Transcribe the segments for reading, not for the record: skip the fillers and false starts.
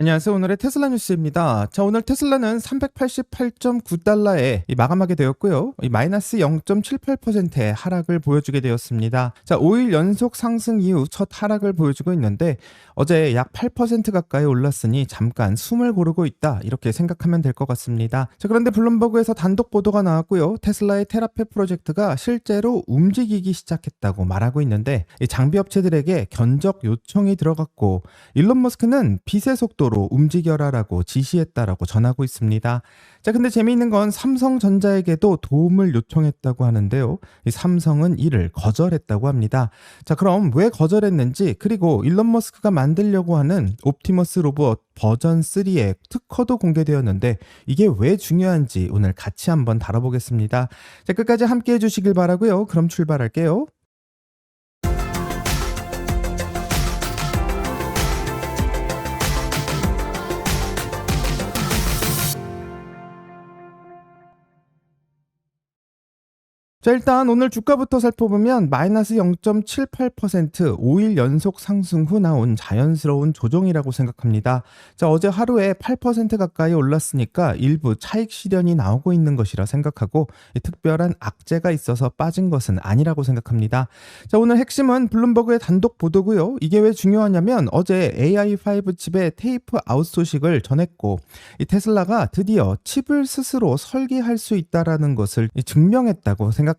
안녕하세요. 오늘의 테슬라 뉴스입니다. 자, 오늘 테슬라는 388.9달러에 마감하게 되었고요. 마이너스 0.78%의 하락을 보여주게 되었습니다. 자, 5일 연속 상승 이후 첫 하락을 보여주고 있는데 어제 약 8% 가까이 올랐으니 잠깐 숨을 고르고 있다. 이렇게 생각하면 될 것 같습니다. 자, 그런데 블룸버그에서 단독 보도가 나왔고요. 테슬라의 테라페 프로젝트가 실제로 움직이기 시작했다고 말하고 있는데 이 장비 업체들에게 견적 요청이 들어갔고 일론 머스크는 빛의 속도로 움직여라라고 지시했다라고 전하고 있습니다. 자, 근데 재미있는 건 삼성전자에게도 도움을 요청했다고 하는데요. 이 삼성은 이를 거절했다고 합니다. 자, 그럼 왜 거절했는지, 그리고 일론 머스크가 만들려고 하는 옵티머스 로봇 버전 3의 특허도 공개되었는데 이게 왜 중요한지 오늘 같이 한번 다뤄보겠습니다. 자, 끝까지 함께 해주시길 바라고요. 그럼 출발할게요. 자, 일단 오늘 주가부터 살펴보면 마이너스 0.78% 5일 연속 상승 후 나온 자연스러운 조정이라고 생각합니다. 자, 어제 하루에 8% 가까이 올랐으니까 일부 차익 실현이 나오고 있는 것이라 생각하고 특별한 악재가 있어서 빠진 것은 아니라고 생각합니다. 자, 오늘 핵심은 블룸버그의 단독 보도고요. 이게 왜 중요하냐면 어제 AI5 칩의 테이프 아웃 소식을 전했고 이 테슬라가 드디어 칩을 스스로 설계할 수 있다라는 것을 증명했다고 생각합니다.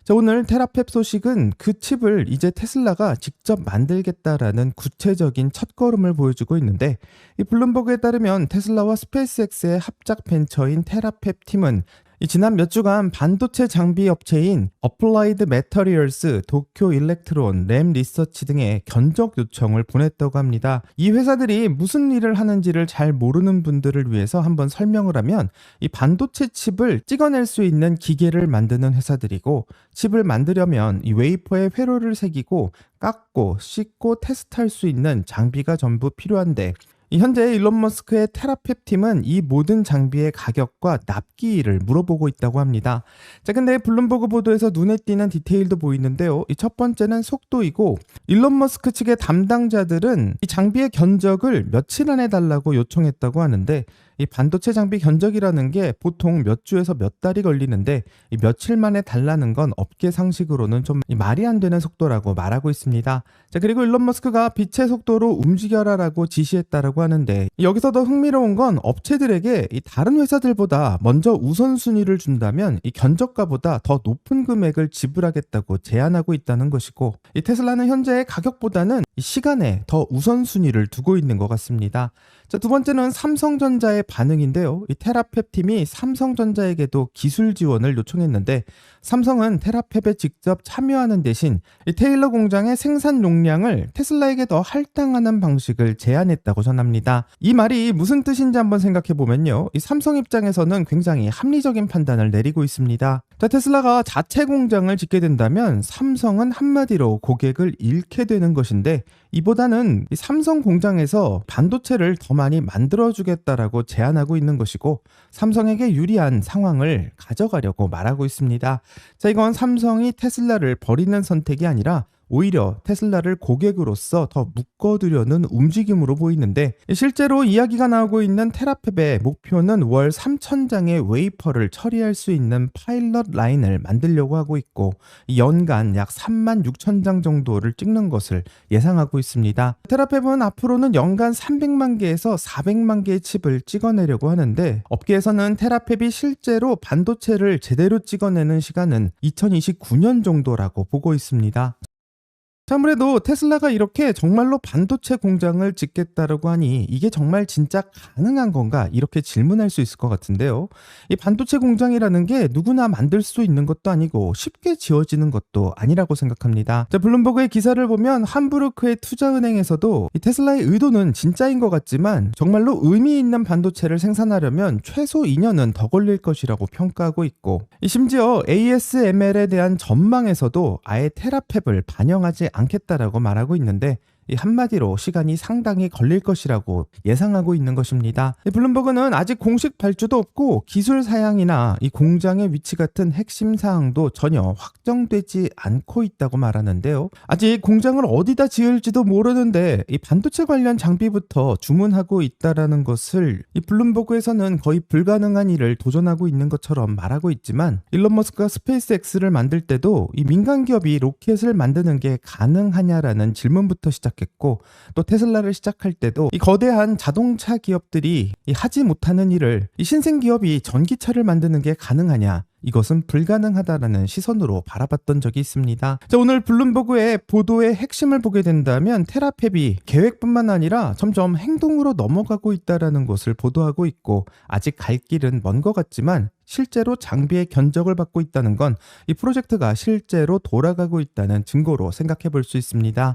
자, 오늘 테라펩 소식은 그 칩을 이제 테슬라가 직접 만들겠다라는 구체적인 첫걸음을 보여주고 있는데 이 블룸버그에 따르면 테슬라와 스페이스X의 합작 벤처인 테라펩 팀은 지난 몇 주간 반도체 장비 업체인 어플라이드 매터리얼스, 도쿄 일렉트론, 램 리서치 등의 견적 요청을 보냈다고 합니다. 이 회사들이 무슨 일을 하는지를 잘 모르는 분들을 위해서 한번 설명을 하면 이 반도체 칩을 찍어낼 수 있는 기계를 만드는 회사들이고, 칩을 만들려면 이 웨이퍼에 회로를 새기고 깎고 씻고 테스트할 수 있는 장비가 전부 필요한데 현재 일론 머스크의 테라펩 팀은 이 모든 장비의 가격과 납기일을 물어보고 있다고 합니다. 자, 근데 블룸버그 보도에서 눈에 띄는 디테일도 보이는데요. 이 첫 번째는 속도이고, 일론 머스크 측의 담당자들은 이 장비의 견적을 며칠 안에 달라고 요청했다고 하는데 이 반도체 장비 견적이라는 게 보통 몇 주에서 몇 달이 걸리는데 이 며칠 만에 달라는 건 업계 상식으로는 좀 말이 안 되는 속도라고 말하고 있습니다. 자, 그리고 일론 머스크가 빛의 속도로 움직여라라고 지시했다라고 하는데 여기서 더 흥미로운 건 업체들에게 이 다른 회사들보다 먼저 우선순위를 준다면 이 견적가보다 더 높은 금액을 지불하겠다고 제안하고 있다는 것이고, 이 테슬라는 현재 가격보다는 이 시간에 더 우선순위를 두고 있는 것 같습니다. 자, 두 번째는 삼성전자의 반응인데요. 이 테라펩 팀이 삼성전자에게도 기술 지원을 요청했는데 삼성은 테라펩에 직접 참여하는 대신 이 테일러 공장의 생산 용량을 테슬라에게 더 할당하는 방식을 제안했다고 전합니다. 이 말이 무슨 뜻인지 한번 생각해 보면요. 이 삼성 입장에서는 굉장히 합리적인 판단을 내리고 있습니다. 자, 테슬라가 자체 공장을 짓게 된다면 삼성은 한마디로 고객을 잃게 되는 것인데 이보다는 이 삼성 공장에서 반도체를 더 많이 만들어주겠다라고 제안하고 있는 것이고 삼성에게 유리한 상황을 가져가려고 말하고 있습니다. 자, 이건 삼성이 테슬라를 버리는 선택이 아니라 오히려 테슬라를 고객으로서 더 묶어두려는 움직임으로 보이는데 실제로 이야기가 나오고 있는 테라펩의 목표는 월 3,000장의 웨이퍼를 처리할 수 있는 파일럿 라인을 만들려고 하고 있고 연간 약 36,000장 정도를 찍는 것을 예상하고 있습니다. 테라펩은 앞으로는 연간 300만 개에서 400만 개의 칩을 찍어내려고 하는데 업계에서는 테라펩이 실제로 반도체를 제대로 찍어내는 시간은 2029년 정도라고 보고 있습니다. 아무래도 테슬라가 이렇게 정말로 반도체 공장을 짓겠다라고 하니 이게 정말 진짜 가능한 건가 이렇게 질문할 수 있을 것 같은데요. 이 반도체 공장이라는 게 누구나 만들 수 있는 것도 아니고 쉽게 지어지는 것도 아니라고 생각합니다. 자, 블룸버그의 기사를 보면 함부르크의 투자은행에서도 이 테슬라의 의도는 진짜인 것 같지만 정말로 의미 있는 반도체를 생산하려면 최소 2년은 더 걸릴 것이라고 평가하고 있고 심지어 ASML에 대한 전망에서도 아예 테라펩을 반영하지 않겠다라고 말하고 있는데 이 한마디로 시간이 상당히 걸릴 것이라고 예상하고 있는 것입니다. 이 블룸버그는 아직 공식 발주도 없고 기술 사양이나 이 공장의 위치 같은 핵심 사항도 전혀 확정되지 않고 있다고 말하는데요. 아직 공장을 어디다 지을지도 모르는데 이 반도체 관련 장비부터 주문하고 있다라는 것을 이 블룸버그에서는 거의 불가능한 일을 도전하고 있는 것처럼 말하고 있지만, 일론 머스크가 스페이스X를 만들 때도 이 민간 기업이 로켓을 만드는 게 가능하냐라는 질문부터 시작했고, 또 테슬라를 시작할 때도 이 거대한 자동차 기업들이 이 하지 못하는 일을 이 신생 기업이 전기차를 만드는 게 가능하냐, 이것은 불가능하다라는 시선으로 바라봤던 적이 있습니다. 자, 오늘 블룸버그의 보도의 핵심을 보게 된다면 테라팹이 계획뿐만 아니라 점점 행동으로 넘어가고 있다라는 것을 보도하고 있고, 아직 갈 길은 먼 것 같지만 실제로 장비의 견적을 받고 있다는 건 이 프로젝트가 실제로 돌아가고 있다는 증거로 생각해 볼 수 있습니다.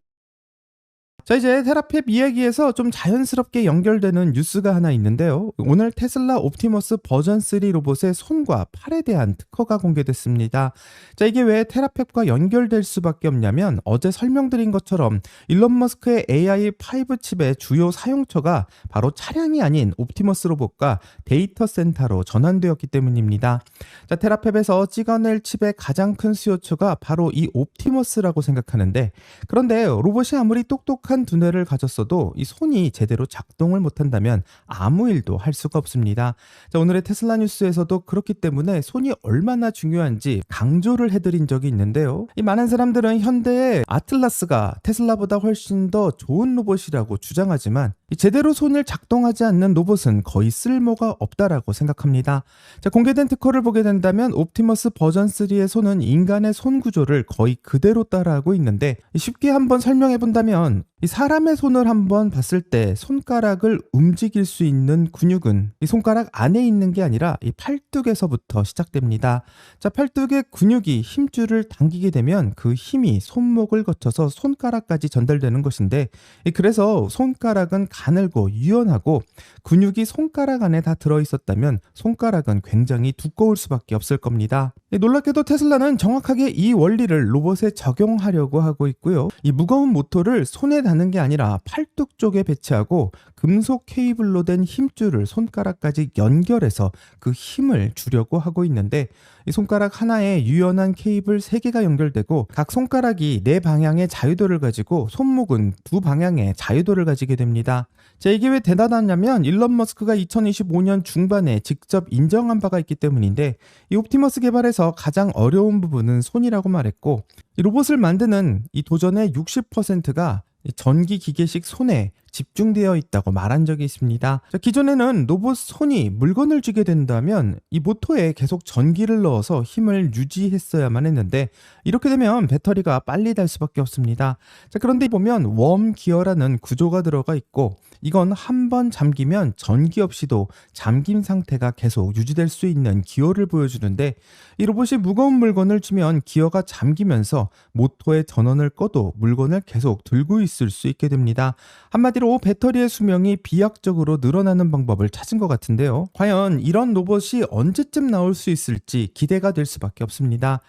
자, 이제 테라팹 이야기에서 좀 자연스럽게 연결되는 뉴스가 하나 있는데요. 오늘 테슬라 옵티머스 버전 3 로봇의 손과 팔에 대한 특허가 공개됐습니다. 자, 이게 왜 테라팹과 연결될 수밖에 없냐면, 어제 설명드린 것처럼 일론 머스크의 AI5 칩의 주요 사용처가 바로 차량이 아닌 옵티머스 로봇과 데이터 센터로 전환되었기 때문입니다. 자, 테라팹에서 찍어낼 칩의 가장 큰 수요처가 바로 이 옵티머스라고 생각하는데, 그런데 로봇이 아무리 똑똑한 두뇌를 가졌어도 이 손이 제대로 작동을 못한다면 아무 일도 할 수가 없습니다. 자, 오늘의 테슬라 뉴스에서도 그렇기 때문에 손이 얼마나 중요한지 강조를 해드린 적이 있는데요. 이 많은 사람들은 현대의 아틀라스가 테슬라보다 훨씬 더 좋은 로봇이라고 주장하지만, 제대로 손을 작동하지 않는 로봇은 거의 쓸모가 없다라고 생각합니다. 자, 공개된 특허를 보게 된다면 옵티머스 버전 3의 손은 인간의 손 구조를 거의 그대로 따라하고 있는데, 쉽게 한번 설명해 본다면 이 사람의 손을 한번 봤을 때 손가락을 움직일 수 있는 근육은 이 손가락 안에 있는 게 아니라 이 팔뚝에서부터 시작됩니다. 자, 팔뚝의 근육이 힘줄을 당기게 되면 그 힘이 손목을 거쳐서 손가락까지 전달되는 것인데, 그래서 손가락은 가늘고 유연하고 근육이 손가락 안에 다 들어있었다면 손가락은 굉장히 두꺼울 수밖에 없을 겁니다. 놀랍게도 테슬라는 정확하게 이 원리를 로봇에 적용하려고 하고 있고요. 이 무거운 모터를 손에 다는 게 아니라 팔뚝 쪽에 배치하고 금속 케이블로 된 힘줄을 손가락까지 연결해서 그 힘을 주려고 하고 있는데, 이 손가락 하나에 유연한 케이블 3개가 연결되고 각 손가락이 4방향의 자유도를 가지고 손목은 2방향의 자유도를 가지게 됩니다. 자, 이게 왜 대단하냐면 일론 머스크가 2025년 중반에 직접 인정한 바가 있기 때문인데, 이 옵티머스 개발에서 가장 어려운 부분은 손이라고 말했고, 이 로봇을 만드는 이 도전의 60%가 전기 기계식 손에 집중되어 있다고 말한 적이 있습니다. 자, 기존에는 로봇 손이 물건을 쥐게 된다면 이 모터에 계속 전기를 넣어서 힘을 유지했어야만 했는데, 이렇게 되면 배터리가 빨리 달 수밖에 없습니다. 자, 그런데 보면 웜 기어라는 구조가 들어가 있고, 이건 한번 잠기면 전기 없이도 잠긴 상태가 계속 유지될 수 있는 기어를 보여주는데, 이 로봇이 무거운 물건을 쥐면 기어가 잠기면서 모터의 전원을 꺼도 물건을 계속 들고 있을 수 있게 됩니다. 한마디로 배터리의 수명이 비약적으로 늘어나는 방법을 찾은 것 같은데요. 과연 이런 로봇이 언제쯤 나올 수 있을지 기대가 될 수밖에 없습니다.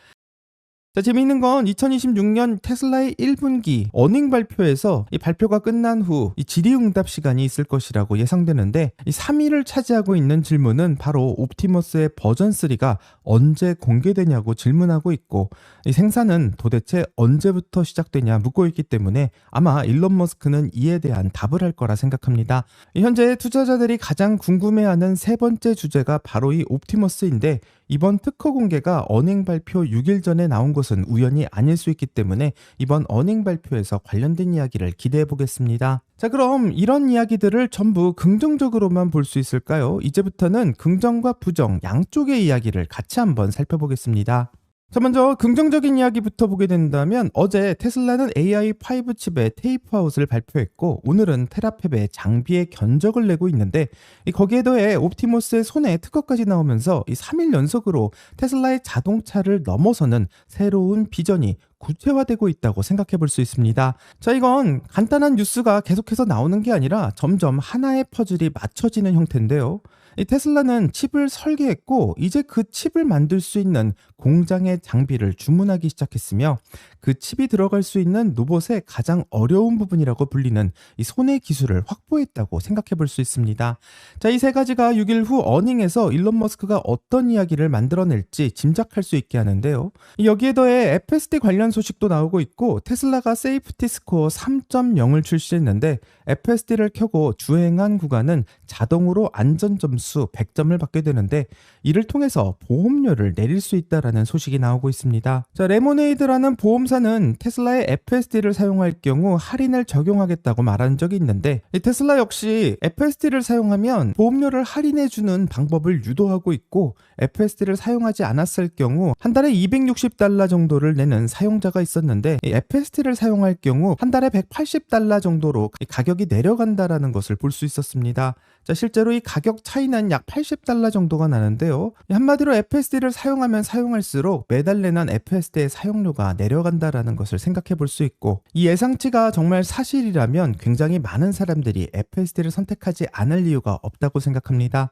자, 재미있는 건 2026년 테슬라의 1분기 어닝 발표에서 이 발표가 끝난 후 이 질의응답 시간이 있을 것이라고 예상되는데, 이 3위를 차지하고 있는 질문은 바로 옵티머스의 버전 3가 언제 공개되냐고 질문하고 있고, 이 생산은 도대체 언제부터 시작되냐 묻고 있기 때문에 아마 일론 머스크는 이에 대한 답을 할 거라 생각합니다. 현재 투자자들이 가장 궁금해하는 세 번째 주제가 바로 이 옵티머스인데, 이번 특허 공개가 어닝 발표 6일 전에 나온 것은 우연이 아닐 수 있기 때문에 이번 어닝 발표에서 관련된 이야기를 기대해 보겠습니다. 자, 그럼 이런 이야기들을 전부 긍정적으로만 볼 수 있을까요? 이제부터는 긍정과 부정 양쪽의 이야기를 같이 한번 살펴보겠습니다. 자, 먼저 긍정적인 이야기부터 보게 된다면, 어제 테슬라는 AI5 칩의 테이프아웃을 발표했고, 오늘은 테라팹의 장비의 견적을 내고 있는데, 거기에 더해 옵티머스의 손에 특허까지 나오면서 이 3일 연속으로 테슬라의 자동차를 넘어서는 새로운 비전이 구체화되고 있다고 생각해 볼 수 있습니다. 자, 이건 간단한 뉴스가 계속해서 나오는 게 아니라 점점 하나의 퍼즐이 맞춰지는 형태인데요. 이 테슬라는 칩을 설계했고 이제 그 칩을 만들 수 있는 공장의 장비를 주문하기 시작했으며 그 칩이 들어갈 수 있는 로봇의 가장 어려운 부분이라고 불리는 이 손의 기술을 확보했다고 생각해 볼 수 있습니다. 자, 이 세 가지가 6일 후 어닝에서 일론 머스크가 어떤 이야기를 만들어낼지 짐작할 수 있게 하는데요. 여기에 더해 FSD 관련 소식도 나오고 있고 테슬라가 세이프티 스코어 3.0을 출시했는데 FSD를 켜고 주행한 구간은 자동으로 안전점수 100점을 받게 되는데 이를 통해서 보험료를 내릴 수 있다라는 소식이 나오고 있습니다. 자, 레모네이드라는 보험사는 테슬라의 FSD를 사용할 경우 할인을 적용하겠다고 말한 적이 있는데 이 테슬라 역시 FSD를 사용하면 보험료를 할인해주는 방법을 유도하고 있고 FSD를 사용하지 않았을 경우 한 달에 $260 정도를 내는 사용자가 있었는데 이 FSD를 사용할 경우 한 달에 $180 정도로 가격이 내려간다라는 것을 볼 수 있었습니다. 자, 실제로 이 가격 차이는 약 $80 정도가 나는데요. 한마디로 FSD를 사용하면 사용할수록 매달 내는 FSD의 사용료가 내려간다라는 것을 생각해 볼 수 있고 이 예상치가 정말 사실이라면 굉장히 많은 사람들이 FSD를 선택하지 않을 이유가 없다고 생각합니다.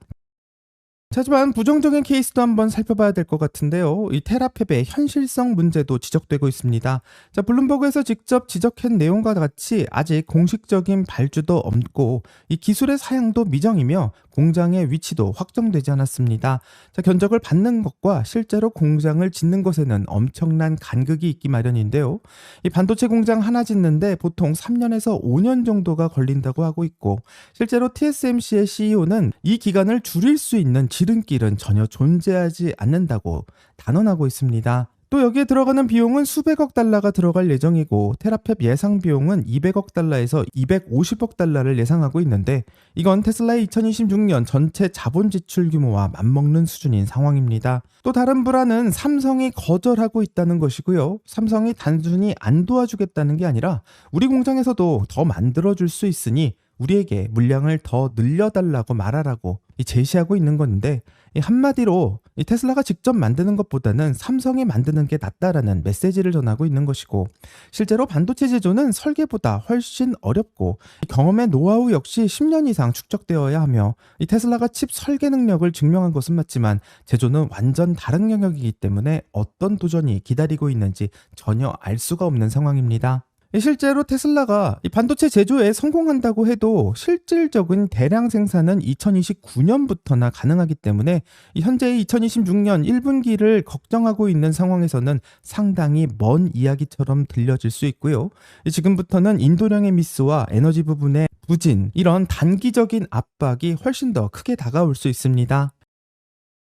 하지만 부정적인 케이스도 한번 살펴봐야 될 것 같은데요. 이 테라팹의 현실성 문제도 지적되고 있습니다. 자, 블룸버그에서 직접 지적한 내용과 같이 아직 공식적인 발주도 없고 이 기술의 사양도 미정이며 공장의 위치도 확정되지 않았습니다. 자, 견적을 받는 것과 실제로 공장을 짓는 것에는 엄청난 간극이 있기 마련인데요. 이 반도체 공장 하나 짓는데 보통 3년에서 5년 정도가 걸린다고 하고 있고 실제로 TSMC의 CEO는 이 기간을 줄일 수 있는 지름길은 전혀 존재하지 않는다고 단언하고 있습니다. 또 여기에 들어가는 비용은 수백억 달러가 들어갈 예정이고 테라팹 예상 비용은 200억 달러에서 250억 달러를 예상하고 있는데 이건 테슬라의 2026년 전체 자본 지출 규모와 맞먹는 수준인 상황입니다. 또 다른 불안은 삼성이 거절하고 있다는 것이고요. 삼성이 단순히 안 도와주겠다는 게 아니라 우리 공장에서도 더 만들어줄 수 있으니 우리에게 물량을 더 늘려달라고 말하라고 제시하고 있는 건데 한마디로 테슬라가 직접 만드는 것보다는 삼성이 만드는 게 낫다라는 메시지를 전하고 있는 것이고 실제로 반도체 제조는 설계보다 훨씬 어렵고 경험의 노하우 역시 10년 이상 축적되어야 하며 테슬라가 칩 설계 능력을 증명한 것은 맞지만 제조는 완전 다른 영역이기 때문에 어떤 도전이 기다리고 있는지 전혀 알 수가 없는 상황입니다. 실제로 테슬라가 이 반도체 제조에 성공한다고 해도 실질적인 대량 생산은 2029년부터나 가능하기 때문에 현재의 2026년 1분기를 걱정하고 있는 상황에서는 상당히 먼 이야기처럼 들려질 수 있고요. 지금부터는 인도령의 미스와 에너지 부분의 부진, 이런 단기적인 압박이 훨씬 더 크게 다가올 수 있습니다.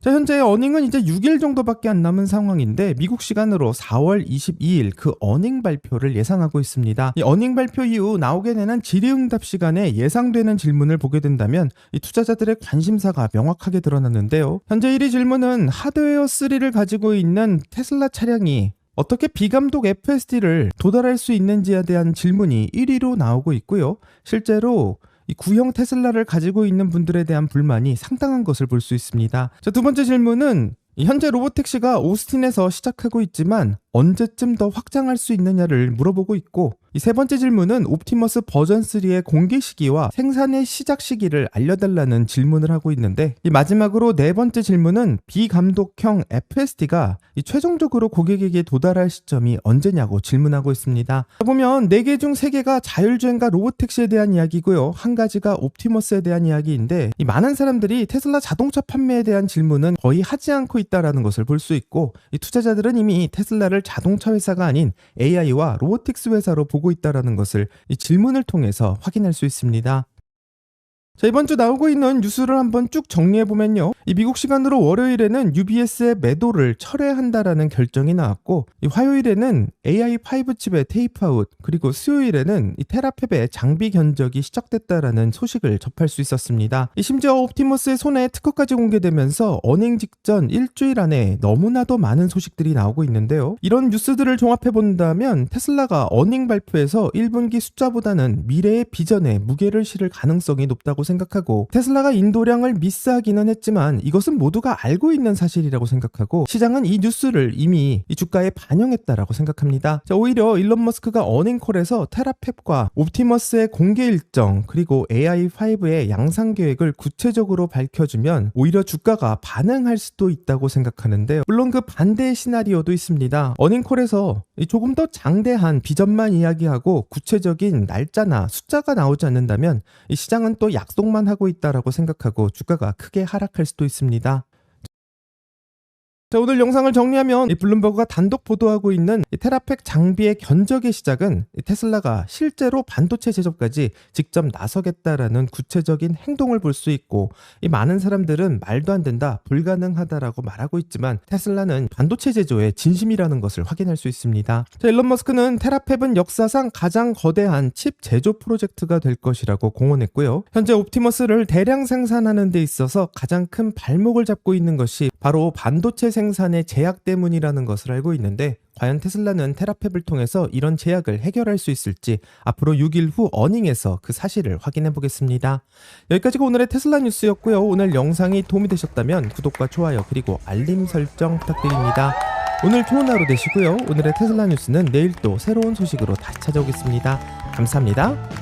자, 현재 어닝은 이제 6일 정도밖에 안 남은 상황인데 미국 시간으로 4월 22일 그 어닝 발표를 예상하고 있습니다. 이 어닝 발표 이후 나오게 되는 질의응답 시간에 예상되는 질문을 보게 된다면 이 투자자들의 관심사가 명확하게 드러났는데요. 현재 1위 질문은 하드웨어 3를 가지고 있는 테슬라 차량이 어떻게 비감독 FSD를 도달할 수 있는지에 대한 질문이 1위로 나오고 있고요. 실제로 이 구형 테슬라를 가지고 있는 분들에 대한 불만이 상당한 것을 볼 수 있습니다. 자, 두 번째 질문은 현재 로보택시가 오스틴에서 시작하고 있지만 언제쯤 더 확장할 수 있느냐를 물어보고 있고 이 세 번째 질문은 옵티머스 버전 3의 공개 시기와 생산의 시작 시기를 알려달라는 질문을 하고 있는데 이 마지막으로 네 번째 질문은 비감독형 FSD가 최종적으로 고객에게 도달할 시점이 언제냐고 질문하고 있습니다. 보면 4개 중 3개가 자율주행과 로보택시에 대한 이야기고요. 한 가지가 옵티머스에 대한 이야기인데 이 많은 사람들이 테슬라 자동차 판매에 대한 질문은 거의 하지 않고 있다는 것을 볼 수 있고 이 투자자들은 이미 테슬라를 자동차 회사가 아닌 AI와 로보틱스 회사로 보고 있다는 것을 이 질문을 통해서 확인할 수 있습니다. 자, 이번 주 나오고 있는 뉴스를 한번 쭉 정리해보면요. 이 미국 시간으로 월요일에는 UBS의 매도를 철회한다라는 결정이 나왔고 이 화요일에는 AI5 칩의 테이프아웃 그리고 수요일에는 이 테라팹의 장비 견적이 시작됐다라는 소식을 접할 수 있었습니다. 이 심지어 옵티머스의 손에 특허까지 공개되면서 어닝 직전 일주일 안에 너무나도 많은 소식들이 나오고 있는데요. 이런 뉴스들을 종합해본다면 테슬라가 어닝 발표에서 1분기 숫자보다는 미래의 비전에 무게를 실을 가능성이 높다고 생각하고, 테슬라가 인도량을 미스하기는 했지만 이것은 모두가 알고 있는 사실이라고 생각하고, 시장은 이 뉴스를 이미 이 주가에 반영했다라고 생각합니다. 자, 오히려 일론 머스크가 어닝콜에서 테라펩과 옵티머스의 공개 일정, 그리고 AI5의 양산 계획을 구체적으로 밝혀주면 오히려 주가가 반응할 수도 있다고 생각하는데요. 물론 그 반대의 시나리오도 있습니다. 어닝콜에서 조금 더 장대한 비전만 이야기하고 구체적인 날짜나 숫자가 나오지 않는다면 이 시장은 또 약속만 하고 있다라고 생각하고 주가가 크게 하락할 수도 있습니다. 자, 오늘 영상을 정리하면 이 블룸버그가 단독 보도하고 있는 이 테라팩 장비의 견적의 시작은 이 테슬라가 실제로 반도체 제조까지 직접 나서겠다라는 구체적인 행동을 볼 수 있고, 이 많은 사람들은 말도 안 된다, 불가능하다라고 말하고 있지만 테슬라는 반도체 제조에 진심이라는 것을 확인할 수 있습니다. 자, 일론 머스크는 테라펩은 역사상 가장 거대한 칩 제조 프로젝트가 될 것이라고 공언했고요. 현재 옵티머스를 대량 생산하는 데 있어서 가장 큰 발목을 잡고 있는 것이 바로 반도체 생산의 제약 때문이라는 것을 알고 있는데, 과연 테슬라는 테라펩을 통해서 이런 제약을 해결할 수 있을지 앞으로 6일 후 어닝에서 그 사실을 확인해 보겠습니다. 여기까지가 오늘의 테슬라 뉴스였고요. 오늘 영상이 도움이 되셨다면 구독과 좋아요 그리고 알림 설정 부탁드립니다. 오늘 좋은 하루 되시고요. 오늘의 테슬라 뉴스는 내일 또 새로운 소식으로 다시 찾아오겠습니다. 감사합니다.